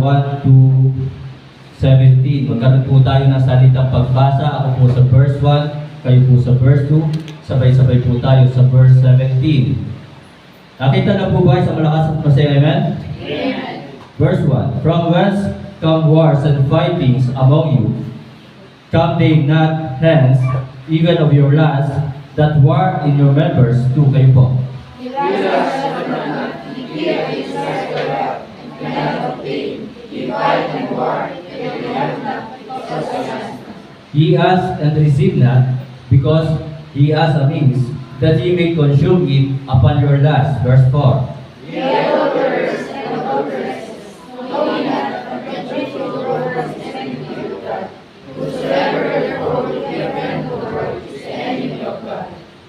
1 to 17. Magkaroon po tayo ng salitang pagbasa. Ako po sa verse 1, kayo po sa verse 2. Sabay-sabay po tayo sa verse 17. Nakita na po ba sa malakas at masaya? Amen? Amen. Verse 1. From whence come wars and fightings among you? Come they not hence, even of your lands, that war in your members too? Kayo po. Ye ask and receive not, because ye ask amiss, that ye may consume it upon your last. Verse 4.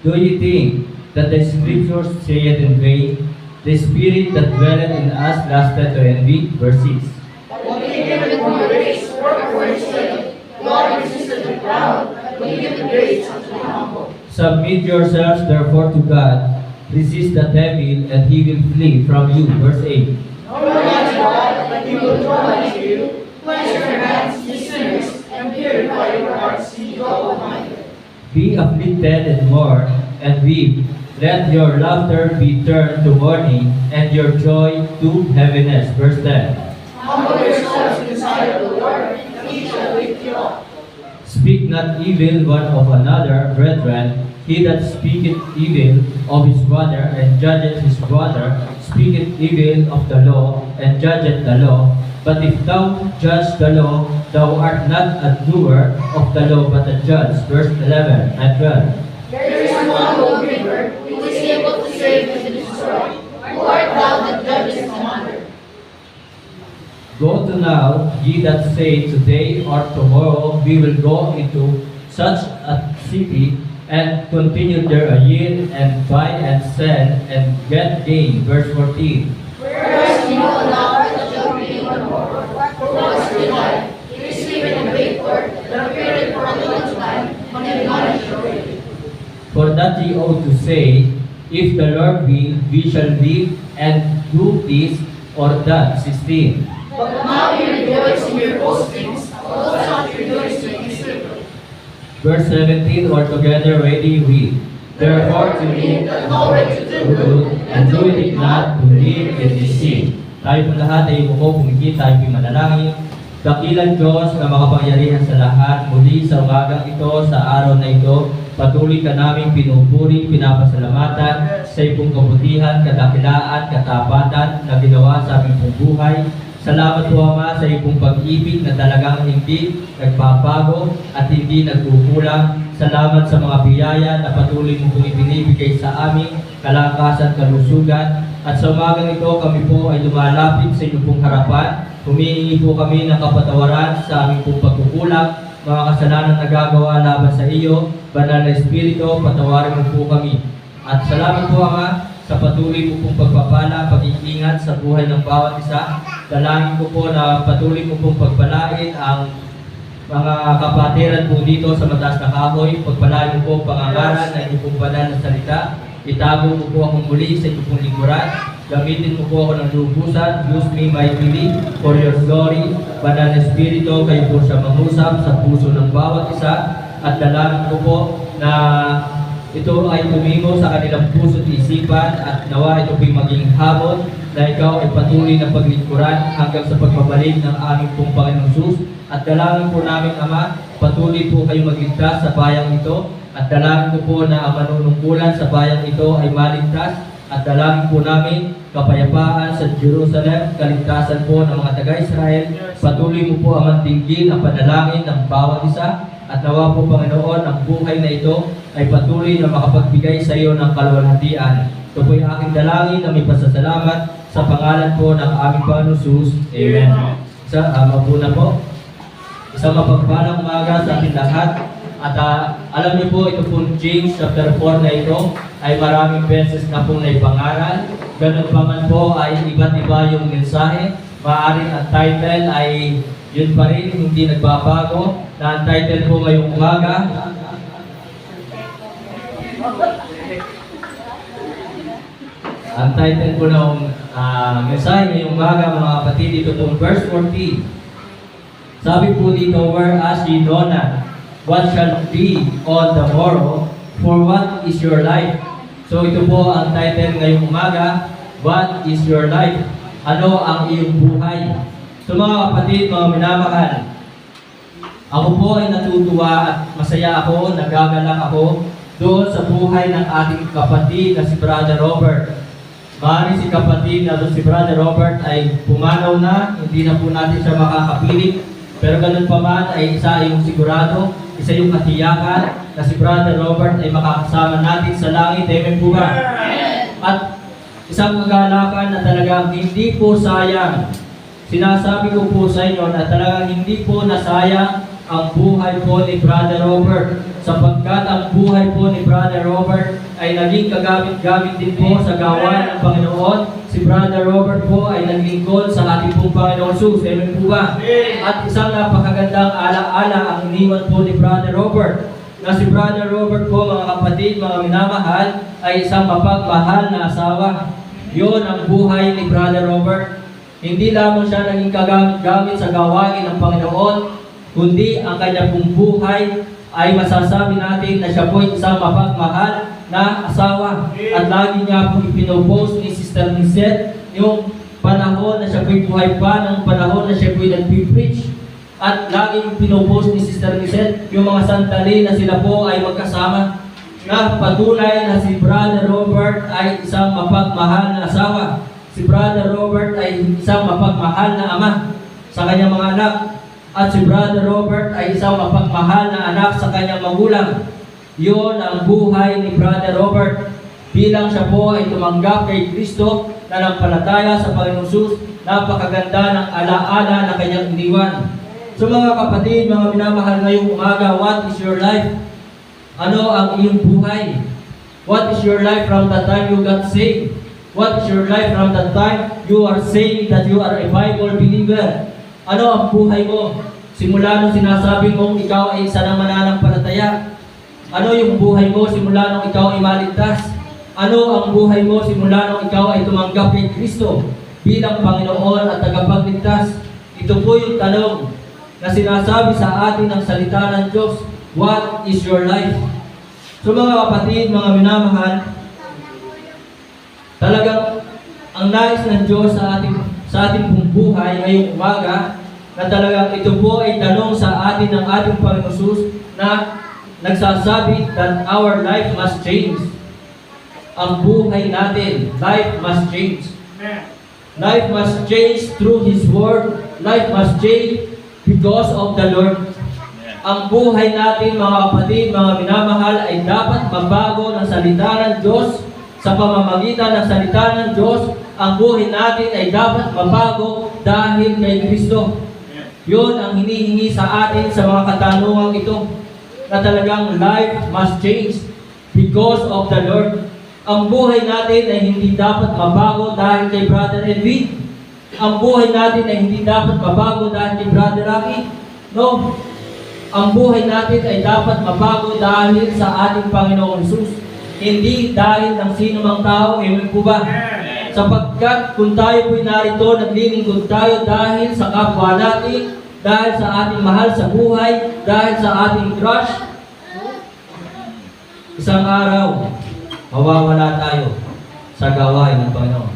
Do ye think that the scriptures say it in vain? The spirit that dwelleth in us lasted to envy. Verse 6. Submit yourselves therefore to God. Resist the devil, and he will flee from you. Verse 8. Be afflicted and mourn, and weep. Let your laughter be turned to mourning, and your joy to heaviness. Verse 10. Speak not evil one of another, brethren. He that speaketh evil of his brother and judgeth his brother, speaketh evil of the law and judgeth the law. But if thou judge the law, thou art not a doer of the law, but a judge. Verse 11 and 12. There is one lawgiver who is able to save and to destroy. Who art thou that judgest another? Go to now, ye that say, today or tomorrow we will go into such a city, and continue there a year, and buy and sell, and get gain. Verse 14. Whereas you know not that shall be one more, for once we die, it is even a great work, that appeared for a little time, and then vanished away. For that ye ought to say, if the Lord will, we shall live and do this or that. 16. But now you rejoice in your boastings, although not rejoicing in secret. Verse 17, or together ready read. Therefore to me that knowledge to do good, and do it not to live in deceit. Tayo po lahat ay umupo, pumikit, tayo po'y manalangin. Dakilang Diyos na makapangyarihan sa lahat, muli sa umagang ito, sa araw na ito, patuloy ka namin pinupuri, pinapasalamatan sa iyong kabutihan, kadakilaan, katapatan na ginawa sa aming pong buhay. Salamat po Ama sa iyong pag-ibig na talagang hindi nagbabago at hindi nagkukulang. Salamat sa mga biyaya na patuloy mo pong ibinibigay sa amin, kalakasan, kalusugan. At sa umagang ito, kami po ay lumalapit sa inyong pong harapan. Humihingi po kami ng kapatawaran sa aming pong pagkukulang, mga kasalanan na nagagawa laban sa iyo. Banal na Espiritu, patawarin mo po kami. At salamat po Ama sa patuloy mo pong pagpapala, pag-iingat sa buhay ng bawat isa. Dalangin ko po na patuloy mo pong pagpalain ang mga kapatiran po dito sa mataas na kahoy. Pagpalain mo po pangangaral na inyong pong banal na salita. Itago mo po akong muli sa inyong pong lingkuran. Gamitin mo po ako ng lubusan. Use me mightily for your glory. Banal na Espiritu, kayo po siya mangusap sa puso ng bawat isa. At dalangin ko po na ito ay tumingo sa kanilang puso at isipan, at nawa ito po'y maging hamon na ikaw ay patuloy na paglingkuran hanggang sa pagbabalik ng aming pong Panginoong Sus. At dalangin po namin Ama, patuloy po kayong magligtas sa bayang ito, at dalangin ko po na ang manunungkulan sa bayang ito ay maligtas, at dalangin po namin kapayapaan sa Jerusalem, kaligtasan po ng mga taga-Israel. Patuloy mo po ang tingin ang panalangin ng bawat isa, at nawa po Panginoon ang buhay na ito ay patuloy na makapagbigay sa iyo ng kaluwalhatian. Ito po yung aking dalangin na may pasasalamat sa pangalan po ng aming Panginoon Jesus. Amen. Mabuna po. Isang mapagpalang umaga sa ating lahat. At alam niyo po, ito pong James chapter 4 na ito ay maraming beses na pong naipangaral. Ganun pa man po ay iba't iba yung mensahe. Maaaring ang title ay yun pa rin, hindi nagbabago. Na ang title po ngayong umaga Ang title po ng mensahe ngayong umaga mga kapatid, dito po verse 14. Sabi po dito, whereas ye know not what shall be on the morrow, for what is your life? So ito po ang title ngayong umaga, what is your life? Ano ang iyong buhay? So mga kapatid, mga minamahal, ako po ay natutuwa at masaya ako, nagagalak ako doon sa buhay ng ating kapatid na si Brother Robert. Maaaring si kapatid na si Brother Robert ay pumanaw na, hindi na po natin siya makakapiling. Pero ganun pa man ay isa yung sigurado, isa yung katiyakan na si Brother Robert ay makakasama natin sa langit. Amen po ba? At isang kagalakan na talagang hindi po sayang. Sinasabi ko po sa inyo na talagang hindi po nasayang ang buhay po ni Brother Robert, sapagkat ang buhay po ni Brother Robert ay naging kagamit-gamit din po sa gawain ng Panginoon. Si Brother Robert po ay naglingkod sa ating pong Panginoon Jesus. Amen po ba? At isang napakagandang ala-ala ang iniwan po ni Brother Robert, na si Brother Robert po, mga kapatid, mga minamahal, ay isang mapagmahal na asawa. Yun ang buhay ni Brother Robert. Hindi lamang siya naging kagamit-gamit sa gawain ng Panginoon, kundi ang kanya pong buhay ay masasabi natin na siya po isang mapagmahal na asawa. At lagi niya po ipinopost ni Sister Lisette yung panahon na siya po'y buhay pa, ng panahon na siya po'y nagpipreach. At lagi yung pinopost ni Sister Lisette yung mga sandali na sila po ay magkasama, na patunay na si Brother Robert ay isang mapagmahal na asawa. Si Brother Robert ay isang mapagmahal na ama sa kanyang mga anak. At si Brother Robert ay isang mapagmahal na anak sa kanyang magulang. Yun ang buhay ni Brother Robert. Bilang siya po ay tumanggap kay Kristo, na nagpalataya sa Panginoon Jesus, napakaganda ng alaala na kanyang iniwan. So mga kapatid, mga minamahal, ngayong umaga, what is your life? Ano ang iyong buhay? What is your life from the time you got saved? What is your life from the time you are saying that you are a Bible believer? Ano ang buhay mo? Simula nung sinasabi mong ikaw ay isa ng mananampalataya. Ano yung buhay mo simula nung ikaw ay maligtas? Ano ang buhay mo simula nung ikaw ay tumanggap kay Kristo bilang Panginoon at tagapagligtas? Ito po yung tanong na sinasabi sa atin ng salita ng Diyos. What is your life? So mga kapatid, mga minamahal, talagang ang nais ng Diyos sa ating pong buhay ngayong umaga, na talagang ito po ay tanong sa atin ng ating Panginoon Jesus, na nagsasabi that our life must change. Ang buhay natin, life must change. Life must change through His Word. Life must change because of the Lord. Ang buhay natin, mga kapatid, mga minamahal, ay dapat mabago ng salita ng Diyos. Sa pamamagitan ng salita ng Diyos, ang buhay natin ay dapat mabago dahil kay Kristo. Yun ang hinihingi sa atin sa mga katanungang ito, na talagang life must change because of the Lord. Ang buhay natin ay hindi dapat mabago dahil kay Brother Edwin. Ang buhay natin ay hindi dapat mabago dahil kay Brother Rocky. No. Ang buhay natin ay dapat mabago dahil sa ating Panginoong Jesus. Hindi dahil ng sino mang tao. Amen po ba? Sapagkat kung tayo po'y narito, naglilingkod tayo dahil sa kapwa natin, dahil sa ating mahal sa buhay, dahil sa ating crush. Isang araw, mawawala tayo sa gawain ng Panginoon.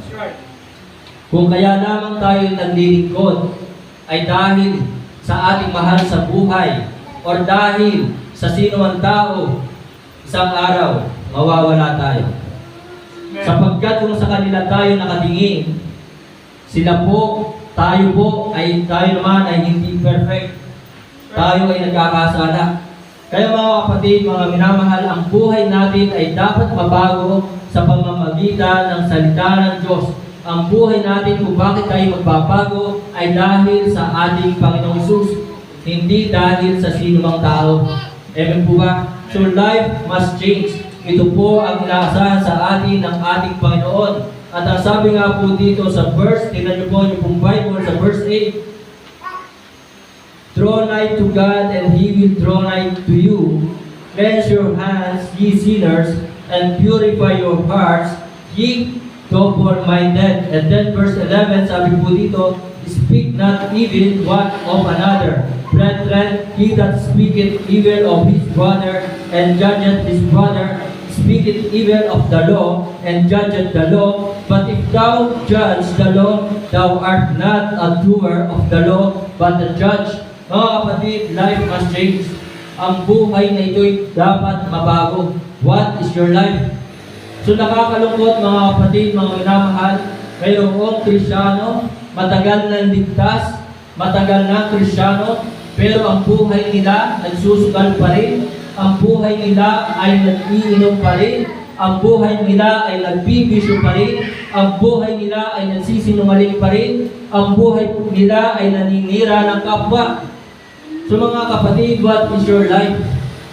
Kung kaya lamang tayo naglilingkod ay dahil sa ating mahal sa buhay, or dahil sa sino man tao, isang araw, mawawala tayo. Sapagkat kung sa kanila tayo nakatingin, sila po, tayo naman ay hindi perfect. Tayo ay nagkakasala. Kaya mga kapatid, mga minamahal, ang buhay natin ay dapat mabago sa pamamagitan ng salita ng Diyos. Ang buhay natin kung bakit tayo magbabago ay dahil sa ating Panginoong Jesus, hindi dahil sa sino mang tao. Amen po ba? So life must change. Ito po ang inaasahan sa atin ng ating Panginoon. At ang sabi nga po dito sa verse, tingnan niyo po yung pong Bible sa verse 8, draw nigh to God, and He will draw nigh to you. Cleanse your hands, ye sinners, and purify your hearts, ye double-minded. And then verse 11, sabi po dito, speak not evil one of another. Brethren, he that speaketh evil of his brother and judgeth his brother, speaketh evil of the law and judgeth the law. But if thou judge the law, thou art not a doer of the law, but a judge. Mga kapatid, life must change. Ang buhay na ito'y dapat mabago. What is your life? So nakakalungkot mga kapatid, mga minamahal, mayroong Kristyano, matagal na ligtas, matagal na Kristyano, pero ang buhay nila nagsusugal pa rin, ang buhay nila ay nag-iinom pa rin, ang buhay nila ay nagbibisyo pa rin, ang buhay nila ay nagsisinungaling pa rin, ang buhay nila ay naninira ng kapwa. So mga kapatid, what is your life?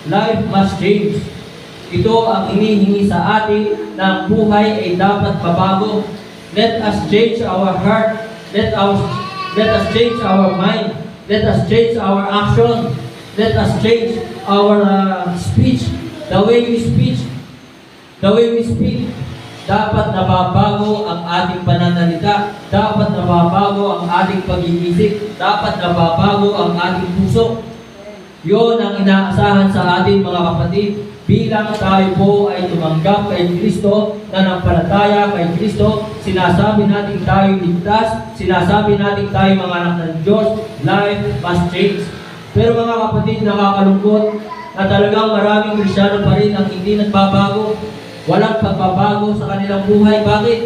Life must change. Ito ang hinihingi sa atin na ang buhay ay dapat mabago. Let us change our heart. Let us change our mind. Let us change our action. Let us change our speech. The way we speak. The way we speak. Dapat nababago ang ating pananalita. Dapat nababago ang ating pag-iisip. Dapat nababago ang ating puso. Yun ang inaasahan sa atin mga kapatid. Bilang tayo po ay tumanggap kay Kristo, nanampalataya kay Kristo, sinasabi natin tayo ligtas, sinasabi natin tayo mga anak ng Diyos, life must change. Pero mga kapatid, nakakalungkot na talagang maraming Kristyano pa rin ang hindi nagbabago. Walang pagbabago sa kanilang buhay. Bakit?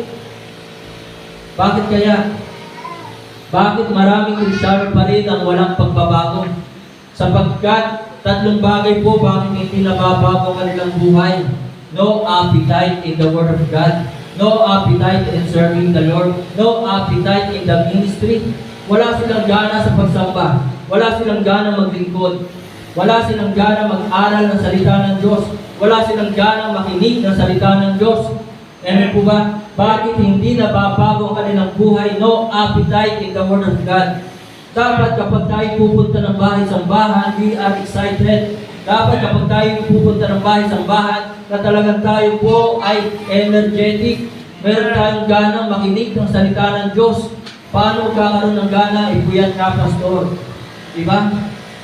Bakit kaya? Bakit maraming Kristyano pa rin ang walang pagbabago? Sapagkat tatlong bagay po bakit hindi nababago ang kanilang buhay. No appetite in the Word of God. No appetite in serving the Lord. No appetite in the ministry. Wala silang gana sa pagsamba. Wala silang gana maglingkod. Wala silang gana mag-aral ng salita ng Diyos. Wala silang gana makinig ng salita ng Diyos. Amen po ba? Bakit hindi nababago ang kanilang buhay? No appetite in the Word of God. Dapat kapag tayo pupunta ng bahay-sambahan, we are excited. Dapat kapag tayo pupunta ng bahay-sambahan, na talagang tayo po ay energetic. Meron tayong ganang makinig ng salita ng Diyos. Paano kakaroon ng gana? Ipuyat ka, pastor. Diba?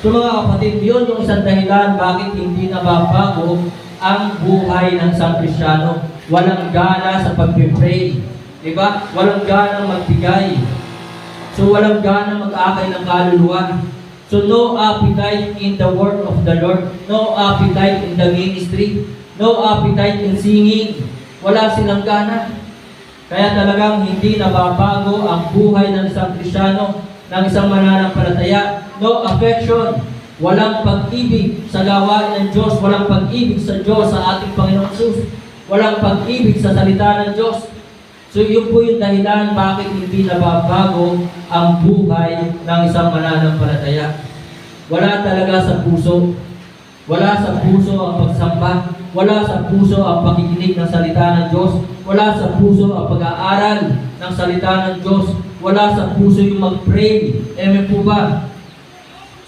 So mga kapatid, yun yung isang dahilan bakit hindi nababago ang buhay ng isang Kristyano. Walang gana sa pag-pray. Diba? Walang gana magbigay. So walang gana mag-akay ng kaluluwa. So no appetite in the word of the Lord. No appetite in the ministry. No appetite in singing. Wala silang gana. Kaya talagang hindi nababago ang buhay ng isang Kristyano, ng isang mananampalataya. No affection. Walang pag-ibig sa gawain ng Diyos. Walang pag-ibig sa Diyos, sa ating Panginoon Jesus. Walang pag-ibig sa salita ng Diyos. So yun po yung dahilan bakit hindi nababago ang buhay ng isang mananampalataya. Wala talaga sa puso. Wala sa puso ang pagsamba. Wala sa puso ang pakikinig ng salita ng Diyos. Wala sa puso ang pag-aaral ng salita ng Diyos. Wala sa puso yung mag-pray. Amen po ba?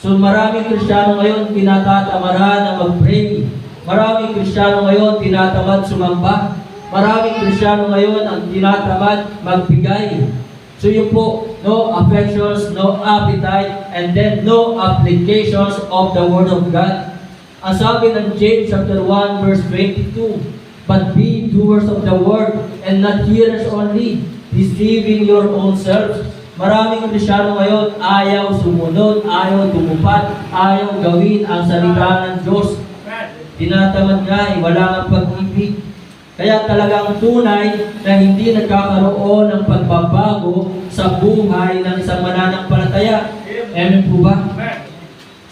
So maraming Kristyano ngayon tinatatamara na mag-pray. Maraming Kristyano ngayon tinatamad sumamba. Maraming Kristyano ngayon ang tinatamad magbigay. So yun po, no affections, no appetite, and then no applications of the Word of God. Ang sabi ng James chapter 1 verse 22, but be doers of the Word and not hearers only, deceiving your own selves. Maraming Kristyano ngayon ayaw sumunod, ayaw tumupad, ayaw gawin ang salita ng Diyos. Tinatamad nga, wala nga pag-ibig. Kaya talagang tunay na hindi nagkakaroon ng pagbabago sa buhay ng isang mananampalataya. Amen po ba?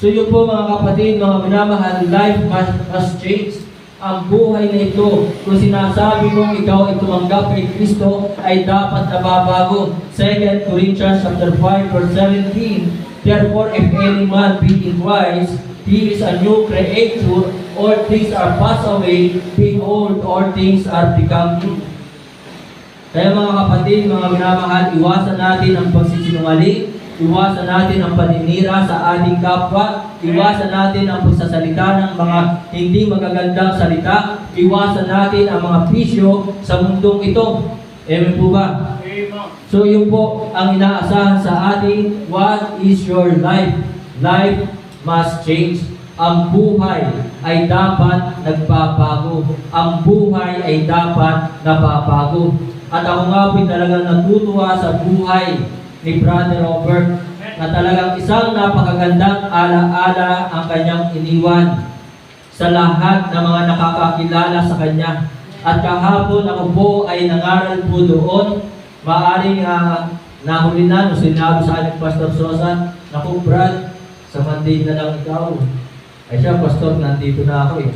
So yun po mga kapatid, mga minamahal, life must change. Ang buhay na ito, kung sinasabi mong ikaw ay tumanggap kay Kristo, ay dapat nababago. 2 Corinthians chapter 5 verse 17, therefore if any man be in Christ, he is a new creature, all things are passed away, behold, all things are become new. Kaya mga kapatid, mga minamahal, iwasan natin ang pagsisinungaling, iwasan natin ang paninira sa ating kapwa, iwasan natin ang pagsasalita ng mga hindi magagandang salita, iwasan natin ang mga bisyo sa mundong ito. Amen po ba? So yun po ang inaasahan sa atin. What is your life? Life must change. Ang buhay ay dapat nagbabago. Ang buhay ay dapat nababago. At ako nga po talagang natutuwa sa buhay ni Brother Robert na talagang isang napakagandang alaala ang kanyang iniwan sa lahat ng mga nakakakilala sa kanya. At kahapon ako po ay nangaral po doon. Maaring nahuli na nung sinabi sa akin Pastor Sosa, naku Brad, sa Monday na lang ikaw. Ay siya, Pastor, nandito na ako eh.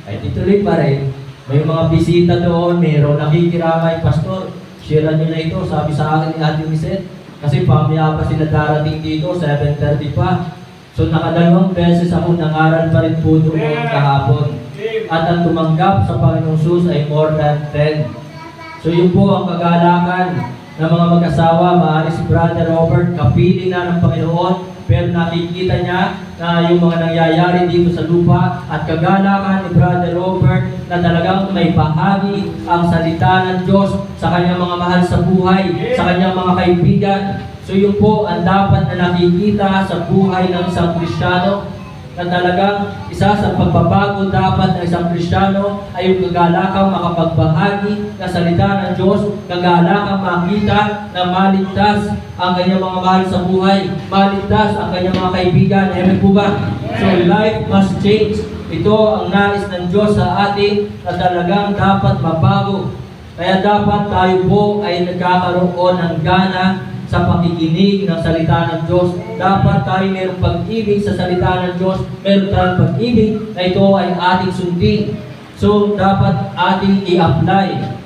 Ay tituloy pa rin. May mga bisita doon, mayroon nakikiramay, Pastor, share nyo na ito, sabi sa akin ni Ate Miset. Kasi pamaya pa sila darating dito, 7:30 pa. So nakadalawang beses ako nangaral pa rin po doon kahapon. At ang tumanggap sa Panginoong Jesus ay more than 10. So yun po ang kagalakan ng mga mag-asawa. Maaari si Brother Robert, kapili na ng Panginoon, pero nakikita niya na yung mga nangyayari dito sa lupa at kagalakan ni Brother Robert na talagang may bahagi ang salita ng Diyos sa kanyang mga mahal sa buhay, sa kanyang mga kaibigan. So yun po ang dapat na nakikita sa buhay ng isang Kristiyano, na talagang isa sa pagbabago dapat ng isang Kristiyano ay yung kagalakang makapagbahagi ng salita ng Diyos, kagalakang makita na maligtas ang kanyang mga mahal sa buhay, maligtas ang kanyang mga kaibigan. Amen po ba? So life must change. Ito ang nais ng Diyos sa atin na talagang dapat mabago. Kaya dapat tayo po ay nagkakaroon ng gana sa pakikinig ng salita ng Diyos. Dapat tayo mayroong pag-ibig sa salita ng Diyos. Meron tayong pag-ibig na ito ay ating sundin. So, dapat ating i-apply.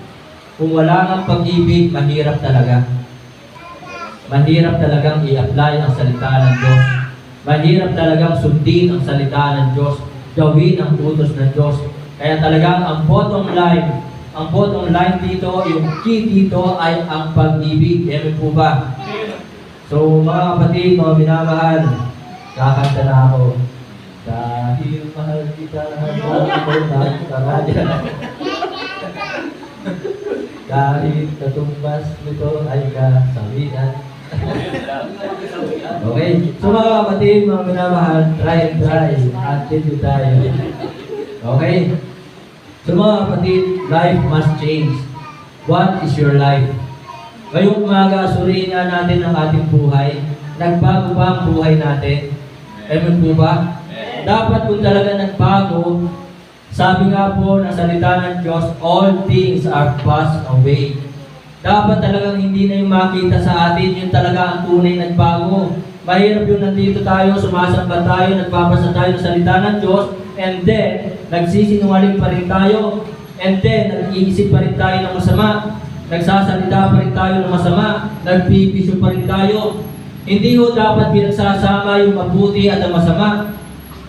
Kung wala ng pag-ibig, mahirap talaga. Mahirap talagang i-apply ang salita ng Diyos. Mahirap talagang sundin ang salita ng Diyos. Gawin ang utos ng Diyos. Kaya talagang ang bottom line dito, yung key dito ay ang pag-ibig. Amen po ba? So mga kapatid, mga minamahal, kakanta na ako. Dahil mahal kita, hanggang ako nagkaradya. Kahit katumbas nito ay kasawian. Okay, so mga kapatid, mga minamahal, try and try. Attitude tayo. Okay? So mga kapatid, life must change. What is your life? Ngayong umaga, suriin nga natin ang ating buhay. Nagbago ba ang buhay natin? Amen po ba? Dapat kung talaga nagbago, sabi nga po ng salita ng Diyos, all things are passed away. Dapat talagang hindi na yung makita sa atin, yun talaga ang tunay nagbago. Mahirap yung nandito tayo, sumasamba tayo, nagbabasa tayo ng salita ng Diyos, and then, nagsisinungaling pa rin tayo, and then, nag-iisip pa rin tayo ng masama, nagsasalita pa rin tayo ng masama, nagbibisyo pa rin tayo. Hindi ho dapat pinagsasama yung mabuti at ang masama.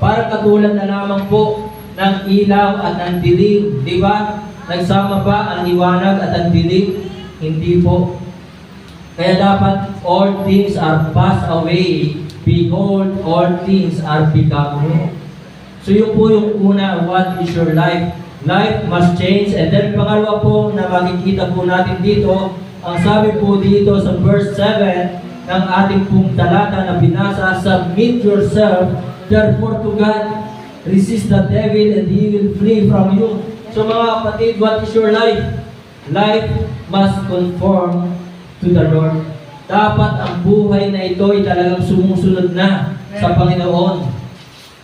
Parang katulad na lamang po ng ilaw at ng dilim, di ba? Nagsama ba ang liwanag at ang dilim? Hindi po. Kaya dapat all things are passed away. Behold, all things are become new. So yun po yung una, what is your life? Life must change. And then pangalawa po na makikita po natin dito, ang sabi po dito sa verse 7 ng ating pong talata na binasa, submit yourself therefore to God, resist the devil and he will flee from you. So mga kapatid, what is your life? Life must conform to the Lord. Dapat ang buhay na ito ay talagang sumusunod na sa Panginoon.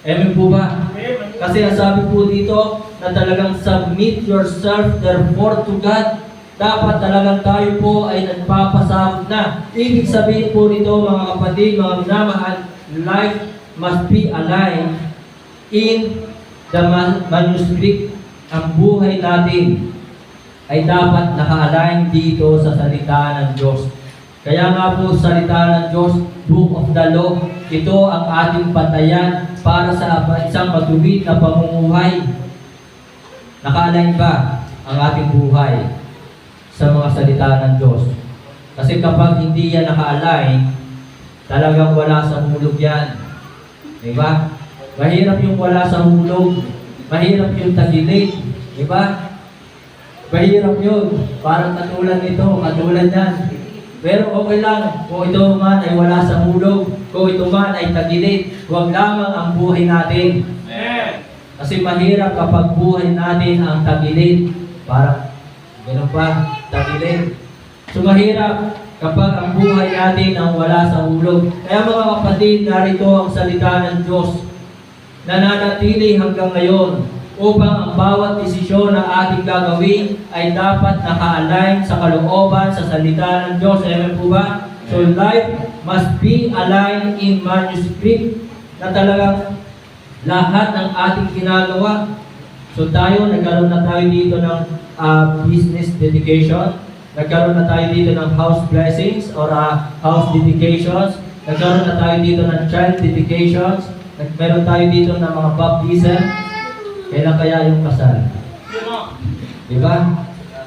Amen po ba? Kasi ang sabi po dito na talagang submit yourself therefore to God. Dapat talagang tayo po ay nagpapasahod na. Ibig sabihin po nito mga kapatid, mga minamahal, life must be aligned in the manuscript. Ang buhay natin ay dapat naka-align dito sa salita ng Diyos. Kaya nga po salita ng Diyos, Book of the Law, ito ang ating patayan para sa isang matuwid na pamumuhay. Naka-align ba ang ating buhay sa mga salita ng Diyos? Kasi kapag hindi yan naka-align, talagang wala sa hulog yan. Diba? Mahirap yung wala sa hulog. Mahirap yung tagilid. Diba? Mahirap yun. Parang katulad nito, katulad yan. Pero okay lang, kung ito man ay wala sa hulog, kung ito man ay tagilid, huwag lamang ang buhay natin. Kasi mahirap kapag buhay natin ang tagilid. Parang, gano'n pa, tagilid. So mahirap kapag ang buhay natin ang wala sa hulog. Kaya mga kapatid, narito ang salita ng Diyos. Nananatili hanggang ngayon upang ang bawat desisyon na ating gagawin ay dapat naka-align sa kalooban sa salita ng Diyos. Amen po ba? So life must be aligned in manuscript na talagang lahat ng ating ginagawa. So tayo, nagkaroon na tayo dito ng business dedication. Nagkaroon na tayo dito ng house blessings or house dedications. Nagkaroon na tayo dito ng child dedications. Meron tayo dito ng mga baptism. Kailan kaya yung kasal? Diba?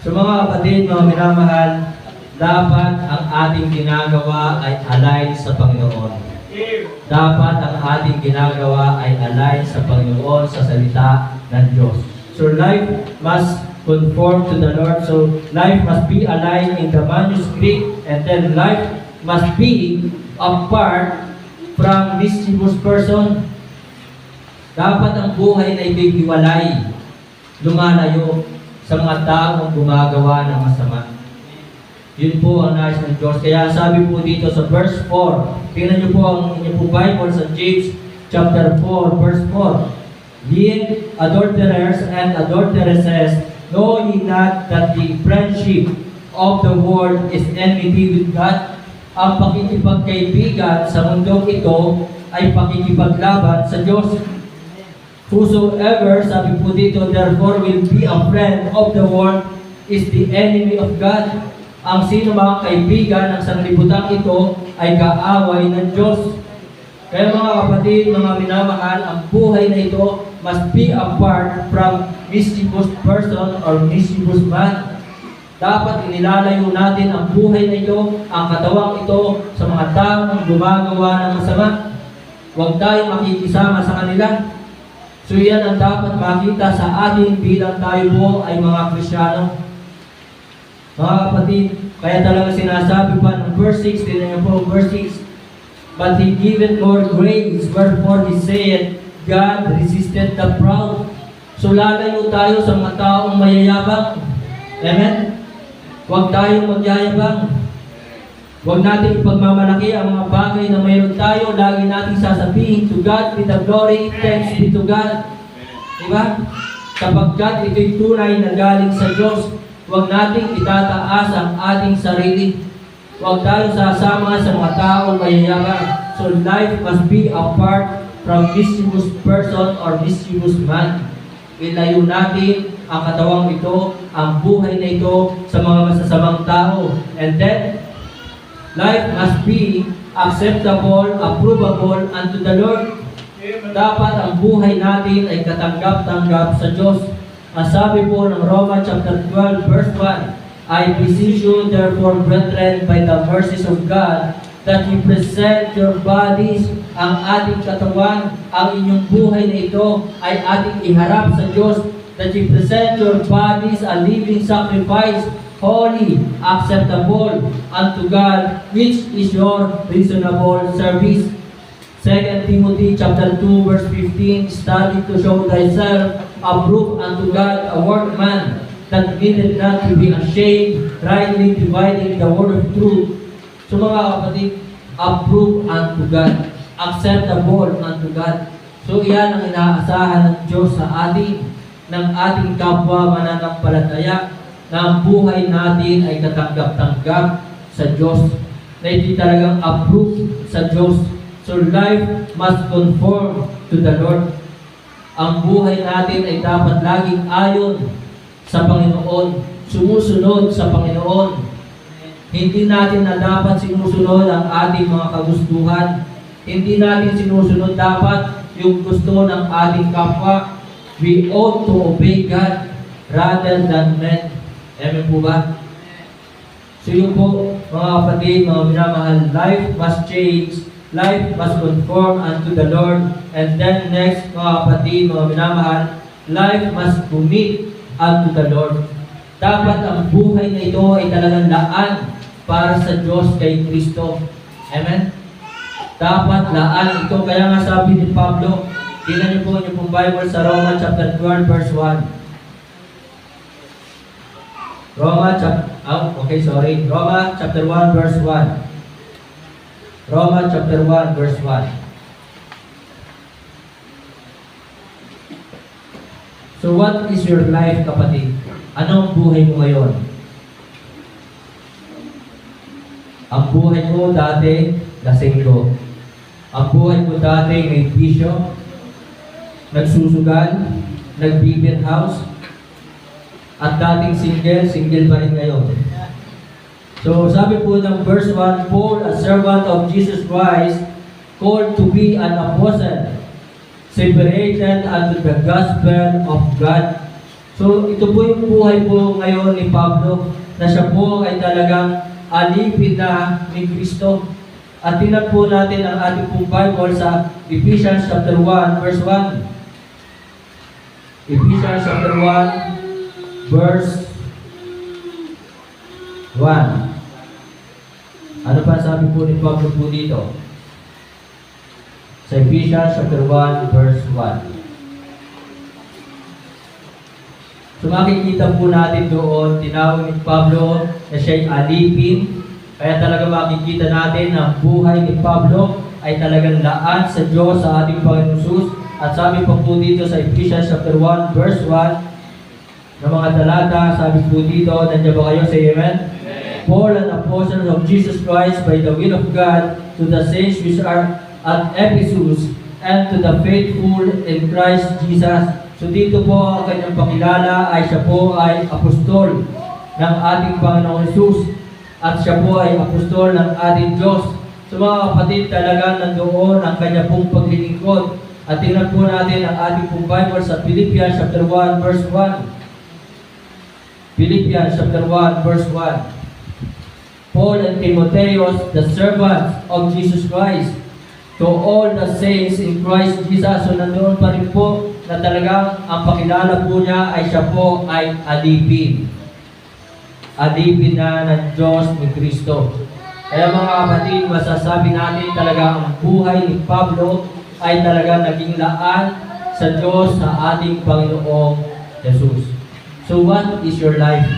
So mga kapatid, mga minamahal, dapat ang ating ginagawa ay align sa Panginoon. Dapat ang ating ginagawa ay align sa Panginoon, sa salita ng Diyos. So life must conform to the Lord. So life must be aligned in the manuscript, and then life must be apart from mischievous person. Dapat ang buhay na ibibiwalay, lumalayo sa mga taong gumagawa ng masama. Yun po ang nais ng Diyos. Kaya sabi po dito sa verse 4, tingnan niyo po ang inyong po Bible sa James chapter 4, verse 4. Ye adulterers and adulteresses, know ye not that the friendship of the world is enmity with God? Ang pakikipagkaibigan sa mundong ito ay pakikipaglaban sa Diyos. Whosoever, sabi po dito, therefore will be a friend of the world is the enemy of God. Ang sino mga kaibigan ng sanglibutan ito ay kaaway ng Diyos. Kaya mga kapatid, mga minamahal, ang buhay na ito must be apart from mischievous person or mischievous man. Dapat inilalayo natin ang buhay na ito, ang katawang ito, sa mga taong gumagawa ng masama. Huwag tayong makikisama sa kanila. So yan ang dapat makita sa atin bilang tayo po ay mga Kristiyano. Mga kapatid, kaya talaga sinasabi pa ng verse 6, tingnan niyo po verse 6, but He giveth more grace, wherefore He said, God resisted the proud. So lalayo tayo sa mga taong mayayabang. Amen? Huwag tayong magyayabang. Huwag natin ipagmamalaki ang mga bagay na mayroon tayo. Lagi natin sasabihin, to God be the glory, thanks be to God. Diba? Sapagkat ito'y tunay na galing sa Diyos. Huwag nating itataas ang ating sarili. Huwag tayong sasama sa mga taong mayayabang. So life must be apart from mischievous person or mischievous man. Ilayo natin ang katawang ito, ang buhay na ito sa mga masasamang tao. And then, life must be acceptable, approvable unto the Lord. Dapat ang buhay natin ay katanggap-tanggap sa Diyos. Ang sabi po ng Roma chapter 12 verse 1, I beseech you therefore, brethren, by the mercies of God, that you present your bodies, ang ating katawan, ang inyong buhay na ito ay ating iharap sa Diyos, that you present your bodies a living sacrifice, holy, acceptable unto God, which is your reasonable service. 2 Timothy chapter 2 verse 15, study to show thyself approved unto God, a workman that needed not to be ashamed, rightly dividing the word of truth. So mga kapatid, approved unto God, acceptable unto God. So iyan ang inaasahan ng Diyos sa atin, ng ating kapwa mananampalataya, na ang buhay natin ay katanggap-tanggap sa Diyos, na hindi talagang approved sa Diyos. So life must conform to the Lord. Ang buhay natin ay dapat laging ayon sa Panginoon, sumusunod sa Panginoon. Hindi natin na dapat sinusunod ang ating mga kagustuhan. Hindi natin sinusunod dapat yung gusto ng ating kapwa. We ought to obey God rather than men. Amen po ba? So yun po, mga kapatid, mga minamahal, life must change. Life must conform unto the Lord. And then next, mga kapatid, mga minamahal, life must commit unto the Lord. Dapat ang buhay na ito ay talagang laan para sa Diyos kay Kristo. Amen? Dapat laan ito. Kaya nga sabi ni Pablo, tingnan niyo po yung pong Bible sa Roma chapter 12 verse 1. Roma chapter 1 verse 1. Roma chapter 1 verse 1. So what is your life, kapatid? Anong buhay mo ngayon? Ang buhay ko dati, lasinggo. Ang buhay ko dati, may bisyo, nagsusugal, nag-beer house, at dating single pa rin ngayon. So sabi po ng verse 1, Paul, a servant of Jesus Christ, called to be an apostle, separated unto the gospel of God. So ito po yung buhay po ngayon ni Pablo, na siya po ay talagang alipin na ni Kristo. At tingnan po natin ang ating pong Bible sa Ephesians chapter 1 verse 1. Ephesians chapter 1 verse 1. Ano pa sabi po ni Pablo po dito? Sa Ephesians chapter 1 verse 1. So makikita po natin doon, tinawag ni Pablo na siya'y alipin. Kaya talaga makikita natin na ang buhay ni Pablo ay talagang laan sa Diyos, sa ating Panginoon Jesus. At sabi pa po dito sa Ephesians chapter 1 verse 1 ng mga talata, sabi po dito, nandiyan ba kayo? Say amen? Paul, an apostle of Jesus Christ by the will of God, to the saints which are at Ephesus, and to the faithful in Christ Jesus. So dito po ang kanyang pakilala ay siya po ay apostol ng ating Panginoong Jesus, at siya po ay apostol ng ating Diyos. So mga kapatid, talaga nandoon ang kanya pong paglilingkod. At tingnan po natin ang ating pong Bible sa Philippians chapter 1 verse 1. Philippians chapter 1 verse 1. Paul and Timotheus, the servants of Jesus Christ, to all the saints in Christ Jesus. So nandoon pa rin po na talagang ang pakilala po niya ay siya po ay alipin. Alipin na ng Diyos ni Kristo. Kaya mga kapatid, masasabi natin talaga ang buhay ni Pablo ay talaga naging laan sa Diyos, sa ating Panginoong Jesus. So what is your life?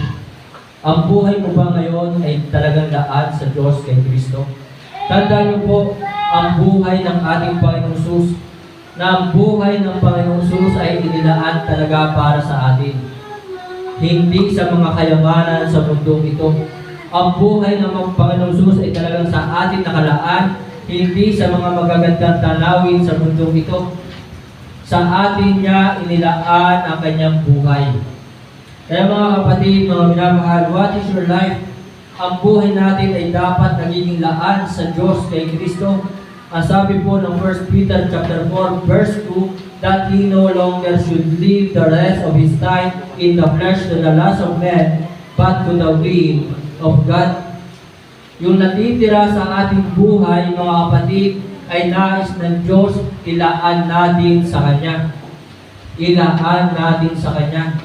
Ang buhay mo ba ngayon ay talagang laan sa Diyos kay Kristo? Tandaan niyo po, ang buhay ng ating Panginoong Jesus, na ang buhay ng Panginoong Jesus ay inilaan talaga para sa atin. Hindi sa mga kayamanan sa mundong ito. Ang buhay ng Panginoong Jesus ay talagang sa atin nakalaan, hindi sa mga magagandang tanawin sa mundong ito. Sa atin niya inilaan ang kanyang buhay. Kaya mga kapatid, mga minamahal, what is your life? Ang buhay natin ay dapat nagiging laan sa Diyos kay Kristo. Ang sabi po ng 1 Peter chapter 4 verse 2, that he no longer should live the rest of his time in the flesh to the lust of men, but to the will of God. Yung natitira sa ating buhay, mga kapatid, ay nais ng Diyos, ilaan natin sa Kanya. Ilaan natin sa Kanya.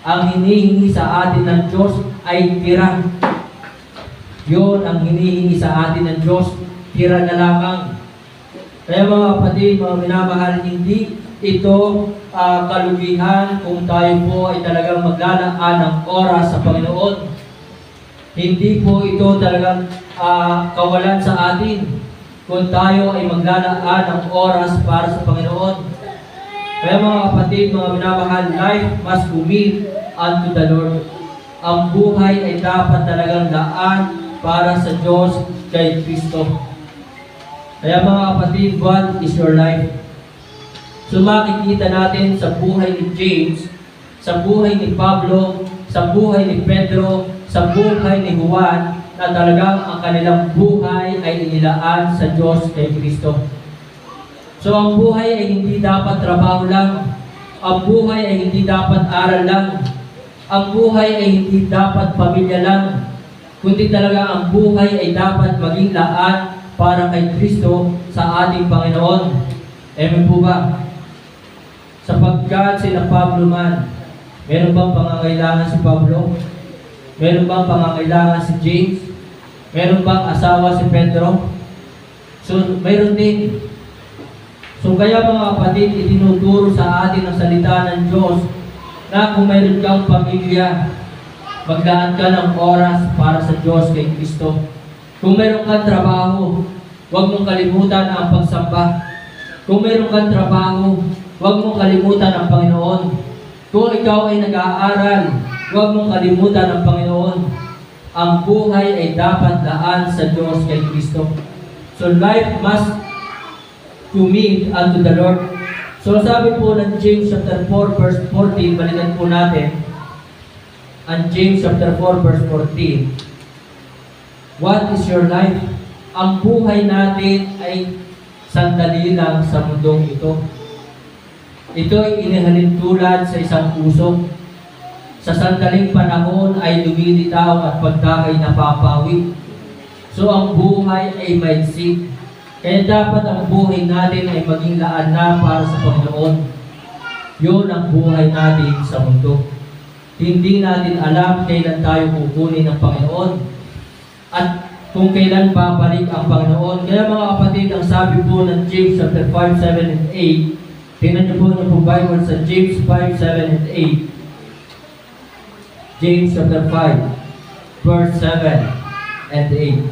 Ang hinihingi sa atin ng Diyos ay tira. Yun ang hinihingi sa atin ng Diyos, tira na lamang. Kaya mga kapatid, mga minamahal, hindi ito kalugihan kung tayo po ay talagang maglalaan ng oras sa Panginoon. Hindi po ito talagang kawalan sa atin kung tayo ay maglalaan ng oras para sa Panginoon. Kaya mga kapatid, mga minamahal, life must commit unto the Lord. Ang buhay ay dapat talagang laan para sa Diyos kay Kristo. Kaya mga kapatid, what is your life? So makikita natin sa buhay ni James, sa buhay ni Pablo, sa buhay ni Pedro, sa buhay ni Juan, na talagang ang kanilang buhay ay inilaan sa Diyos kay Kristo. So ang buhay ay hindi dapat trabaho lang. Ang buhay ay hindi dapat aral lang. Ang buhay ay hindi dapat pamilya lang. Kundi talaga ang buhay ay dapat maging laan para kay Kristo sa ating Panginoon. Amen po ba? Sapagkat sila Pablo man, meron bang pangangailangan si Pablo? Meron bang pangangailangan si James? Meron bang asawa si Pedro? So, meron din. So, kaya mga kapatid, itinuturo sa atin ang salita ng Diyos na kung meron kang pamilya, maglaan ka ng oras para sa Diyos kay Kristo. Kung meron kang trabaho, huwag mong kalimutan ang pagsamba. Kung meron kang trabaho, huwag mong kalimutan ang Panginoon. Kung ikaw ay nag-aaral, huwag mong kalimutan ang Panginoon. Ang buhay ay dapat daan sa Diyos kay Kristo. So life must commit unto the Lord. So sabi po ng James chapter 4 verse 14, balikan po natin. Ang James chapter 4 verse 14. What is your life? Ang buhay natin ay sandali lang sa mundong ito. Ito ay inihalin tulad sa isang usok. Sa sandaling panahon ay lumilitaw at pagkakay napapawi. So ang buhay ay maigsi. Kaya dapat ang buhay natin ay maging laan na para sa Panginoon. Yun ang buhay natin sa mundo. Hindi natin alam kailan tayo kukunin ng Panginoon at kung kailan babalik ang Panginoon. Kaya mga kapatid, ang sabi po ng James chapter 5, 7, and 8, tingnan niyo po yung Bible sa James 5, 7, and 8. James chapter 5, verse 7 and 8.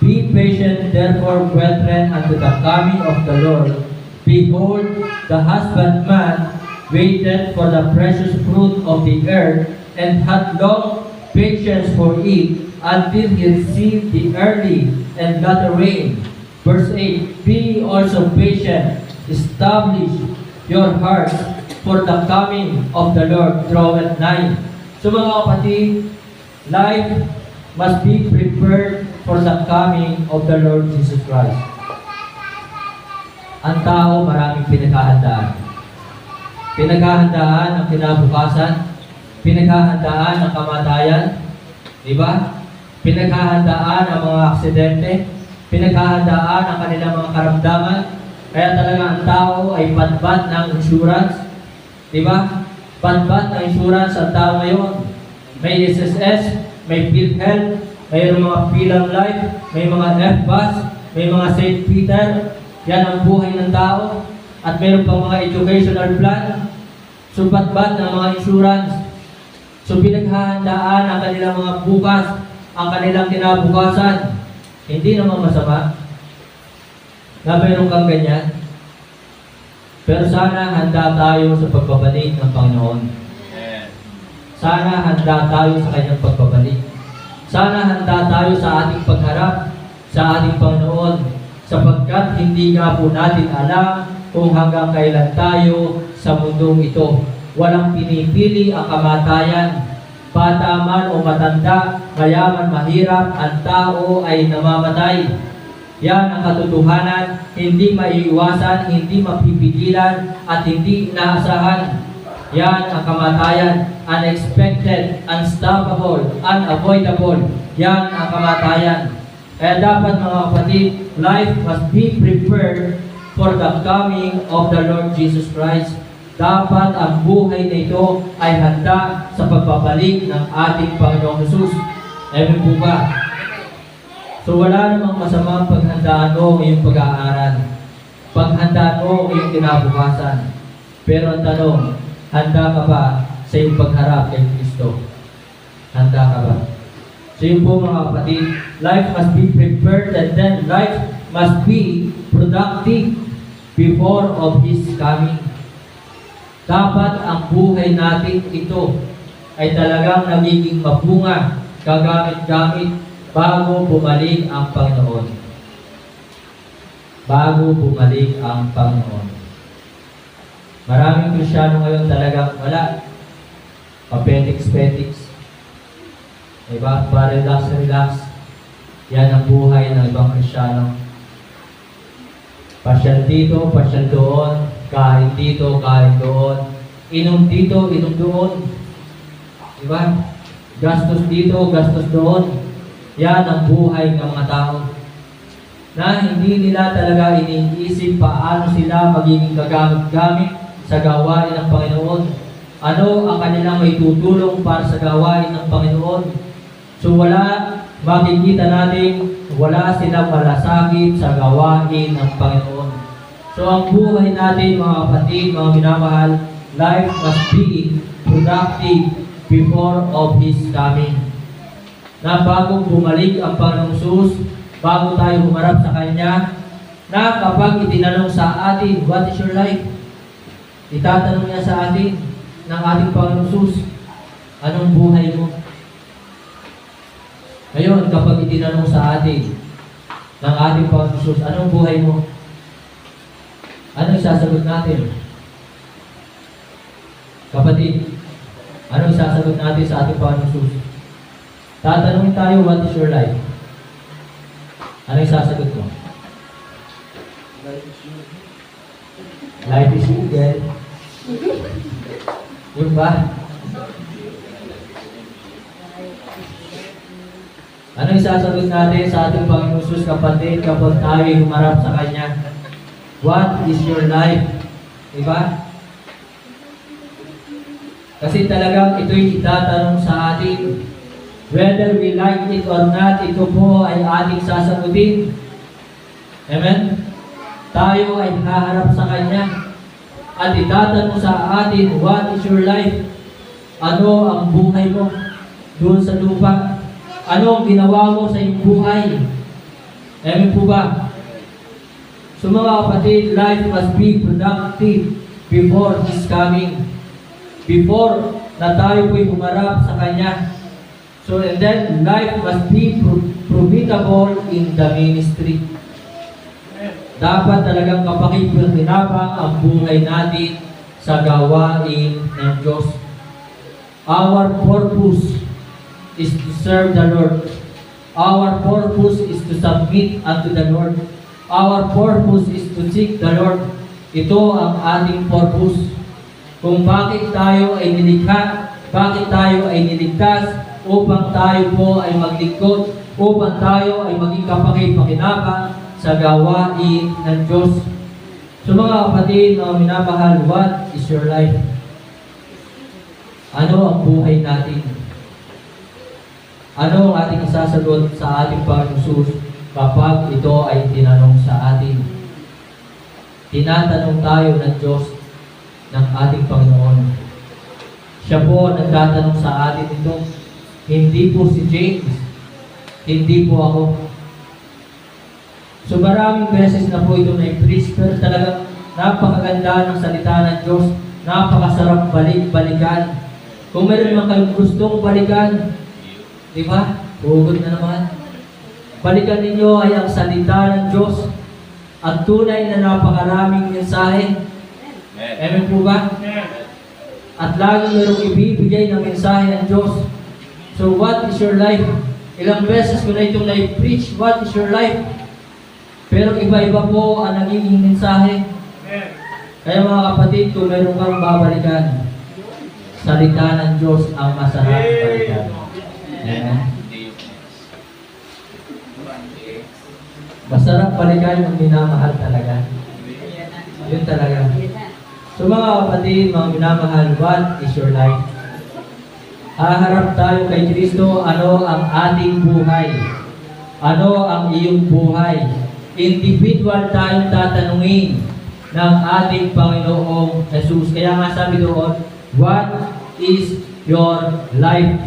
Be patient, therefore, brethren, unto the coming of the Lord. Behold, the husbandman waited for the precious fruit of the earth, and had long patience for it, until he received the early and latter rain. Verse 8, be also patient, establish your hearts, for the coming of the Lord draweth nigh. So mga kapatid, life must be prepared for the coming of the Lord Jesus Christ. Ang tao maraming pinaghahandaan. Pinaghahandaan ang kinabukasan, pinaghahandaan ang kamatayan, di ba? Pinaghahandaan ang mga aksidente, pinaghahandaan ang kanilang mga karamdaman. Kaya talaga ang tao ay patbat ng insurance. Di ba? Patbat ng insurance ang tao ngayon. May SSS, may PhilHealth, mayroong mga Philam Life, may mga FBAS, may mga St. Peter. Yan ang buhay ng tao. At mayroon pang mga educational plan. So patbat ng mga insurance. So pinaghahandaan ang kanilang mga bukas, ang kanilang kinabukasan. Hindi naman masama na mayroon kang ganyan. Pero sana handa tayo sa pagbabalik ng Panginoon. Sana handa tayo sa kanyang pagbabalik. Sana handa tayo sa ating pagharap sa ating Panginoon, sapagkat hindi nga po natin alam kung hanggang kailan tayo sa mundong ito. Walang pinipili ang kamatayan. Bata man o matanda, mayaman, mahirap, ang tao ay namamatay. Yan ang katotohanan, hindi maiiwasan, hindi mapipigilan, at hindi inaasahan. Yan ang kamatayan, unexpected, unstoppable, unavoidable. Yan ang kamatayan. Kaya dapat mga kapatid, life must be prepared for the coming of the Lord Jesus Christ. Dapat ang buhay na ito ay handa sa pagbabalik ng ating Panginoong Jesus. Amen po ba? So wala namang masamang paghandaan mo ngayong pag-aaral. Paghandaan mo ngayong kinabukasan. Pero ang tanong, handa ka ba sa iyong pagharap kay Kristo? Handa ka ba? So yun po mga kapatid, life must be prepared, and then life must be productive before of His coming. Dapat ang buhay natin ito ay talagang nagiging mabunga, gagamit-gamit bago bumalik ang Panginoon. Bago bumalik ang Panginoon. Maraming Kristyano ngayon talagang wala. Appendix-pendix. Diba? Relax. Yan ang buhay ng ibang Kristyano. Pasyal dito, pasyal doon. Kain dito, kain doon. Inom dito, inom doon. Diba? Gastos dito, gastos doon. Yan ang buhay ng mga tao. Na hindi nila talaga iniisip paano sila magiging gagamit-gamit sa gawain ng Panginoon. ano ang kanilang may tutulong para sa gawain ng Panginoon. So makikita natin, wala silang malasakit sa gawain ng Panginoon. So ang buhay natin mga kapatid, mga minamahal, life must be productive before of His coming. Na bagong bumalik ang Panginoong Hesus, bago tayo humarap sa Kanya, na kapag itinanong sa atin, what is your life? Itatanong niya sa atin, ng ating Panginoong Hesus, anong buhay mo? Ngayon, kapag itinanong sa atin, ng ating Panginoong Hesus, anong buhay mo? Anong isasagot natin? Kapatid, anong isasagot natin sa ating Panginoong Hesus? Tatanungin tayo, what is your life? Anong isasagot mo? Life is good. Yung ba? Anong isasagot natin sa ating Panginoong Hesus, kapatid, kapag tayo humarap sa Kanya? What is your life? Diba? Kasi talagang ito'y itatanong sa atin. Whether we like it or not, ito po ay ating sasagutin. Amen? Tayo ay haharap sa Kanya. At itatanong sa atin, what is your life? Ano ang buhay mo doon sa lupa? Ano ang ginawa mo sa iyong buhay? Amen po ba? So mga kapatid, life must be productive before His coming. Before na tayo po'y humarap sa Kanya. So and then, life must be profitable in the ministry. Dapat talagang kapakinabangan ang buhay natin sa gawain ng Diyos. Our purpose is to serve the Lord. Our purpose is to submit unto the Lord. Our purpose is to seek the Lord. Ito ang ating purpose. Kung bakit tayo ay nilikha, bakit tayo ay niligtas, upang tayo po ay maglingkod, upang tayo ay maging kapakinabangan sa gawain ng Diyos. So mga kapatid, mga minamahal, what is your life? Ano ang buhay natin? Ano ang ating isasagot sa ating Panginoong Hesus kapag ito ay tinanong sa atin? Tinatanong tayo ng Diyos ng ating Panginoon. Siya po nagtatanong sa atin ito. Hindi po si James. Hindi po ako. So maraming beses na po ito na-preach, pero talagang napakaganda ng salita ng Diyos, napakasarap balikan. Kung meron naman kayong gustong balikan, di ba? Hugot na naman. Balikan ninyo ay ang salita ng Diyos at tunay na napakaraming mensahe. Amen po ba? At lagi merong ibibigay ng mensahe ng Diyos. So what is your life? Ilang beses ko na itong na-preach, what is your life? Pero iba-iba po ang nagiging mensahe. Kaya mga kapatid, kung meron kang babalikan, salita ng Diyos ang masarap balikan. Amen. Masarap balikan yung minamahal talaga. Yun talaga. So mga kapatid, mga minamahal, what is your life? Haharap tayo kay Kristo, ano ang ating buhay? Ano ang iyong buhay? Individual tayong tatanungin ng ating Panginoong Jesus. Kaya nga sabi doon, what is your life?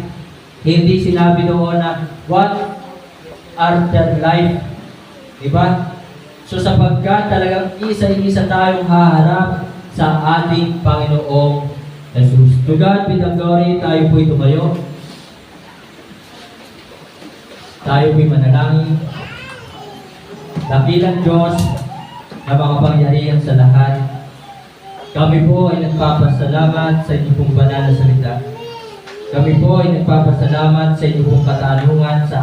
Hindi sinabi doon na, what are their life? Diba? So sapagkat talagang isa-isa tayong haharap sa ating Panginoong Jesus. To God be the glory, tayo po'y tumayo. Tayo po'y manalangin. Dakilang Diyos na makapangyarihan sa lahat. Kami po ay nagpapasalamat sa inyo pong banal na salita. Kami po ay nagpapasalamat sa inyo pong katanungan sa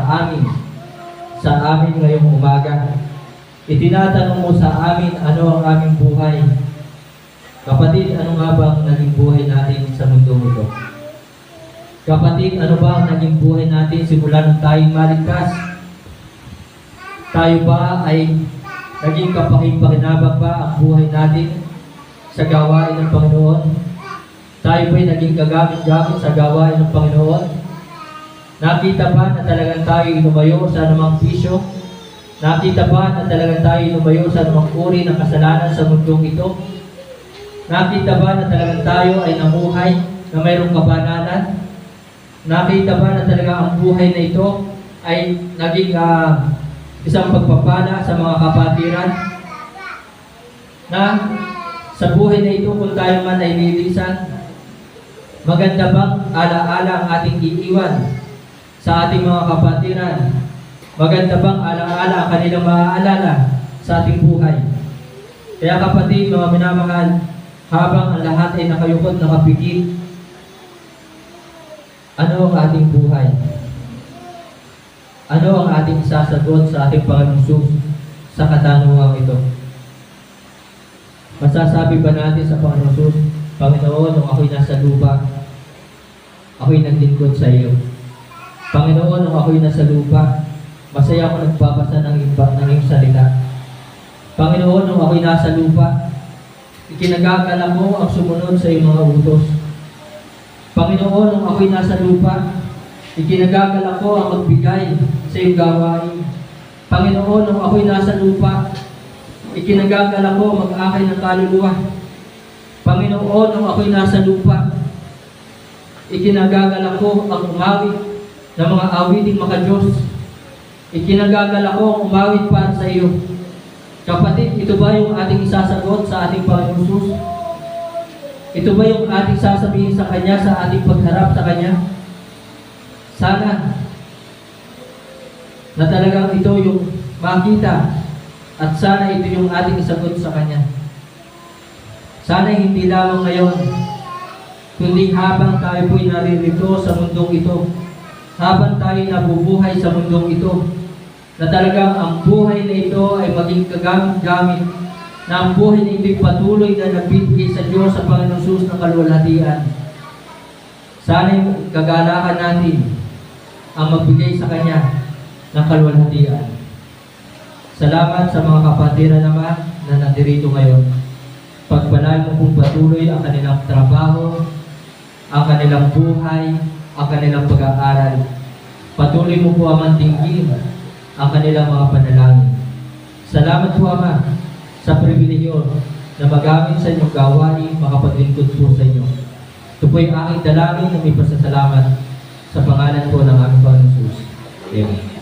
amin ngayong umaga. Itinatanong mo sa amin ano ang aming buhay. Kapatid, ano nga ba ang naging buhay natin sa mundo ito? Kapatid, ano ba ang naging buhay natin simula nung tayong maligtas? Tayo ba ay naging kapakipakinabang ba ang buhay natin sa gawain ng Panginoon? Tayo po'y naging kagamit-gamit sa gawain ng Panginoon. Nakita ba na talagang tayo inumayo sa anumang bisyo? Nakita ba na talagang tayo inumayo sa anumang uri ng kasalanan sa mundong ito? Nakita ba na talagang tayo ay namuhay na mayroong kabanalan? Nakita ba na talagang ang buhay na ito ay naging isang pagpapala sa mga kapatiran? Na sa buhay na ito kung tayo man ay lilisan, maganda bang alaala ang ating iiwan sa ating mga kapatiran? Maganda bang alaala ang kanilang maaalala sa ating buhay? Kaya kapatid, mga minamahal, habang ang lahat ay nakayukot, nakapikit, ano ang ating buhay? Ano ang ating isasagot sa ating Panginoong Hesus sa katanungang ito? Masasabi ba natin sa Panginoong Hesus, Panginoon, nung ako'y nasa lupa, ako'y naglingkod sa iyo. Panginoon, nung ako'y nasa lupa, masaya ako nagbabasa ng iyong salita. Panginoon, nung ako'y nasa lupa, ikinagagala mo ang sumunod sa iyong mga utos. Panginoon, nung ako'y nasa lupa, ikinagagala ko ang magbigay sa iyong gawain. Panginoon, nung ako'y nasa lupa, ikinagagala ko mag-akay ng kaluluwa. Panginoon, nung ako'y nasa lupa, ikinagagala ko ang umawit ng mga awiting maka-Diyos. Ikinagagala ko ang umawit para sa iyo. Kapatid, ito ba yung ating isasagot sa ating Panginoong Hesus? Ito ba yung ating sasabihin sa Kanya sa ating pagharap sa Kanya? Sana na talagang ito yung makita at sana ito yung ating isagot sa Kanya. Sana hindi lamang ngayon, kundi habang tayo po'y naririto sa mundong ito, habang tayo nabubuhay sa mundong ito, na talagang ang buhay na ito ay maging kagamit-gamit, na ang buhay na ito'y patuloy na nagbibigay sa Diyos sa Panginoong Hesus ng kaluwalhatian. Sana'y kagalakan natin ang magbigay sa Kanya ng kaluwalhatian. Salamat sa mga kapatiran naman na nandirito ngayon. Pagpalain mo kung patuloy ang kanilang trabaho, ang kanilang buhay, ang kanilang pag-aaral. Patuloy mo po ang tingin ang kanilang mga panalangin. Salamat po, Ama, sa pribilehyo na magamit sa inyong gawain, makapaglingkod po sa inyo. Ito po yung aking dalangin na may pasasalamat sa pangalan po ng aming Panginoon Hesus. Amen.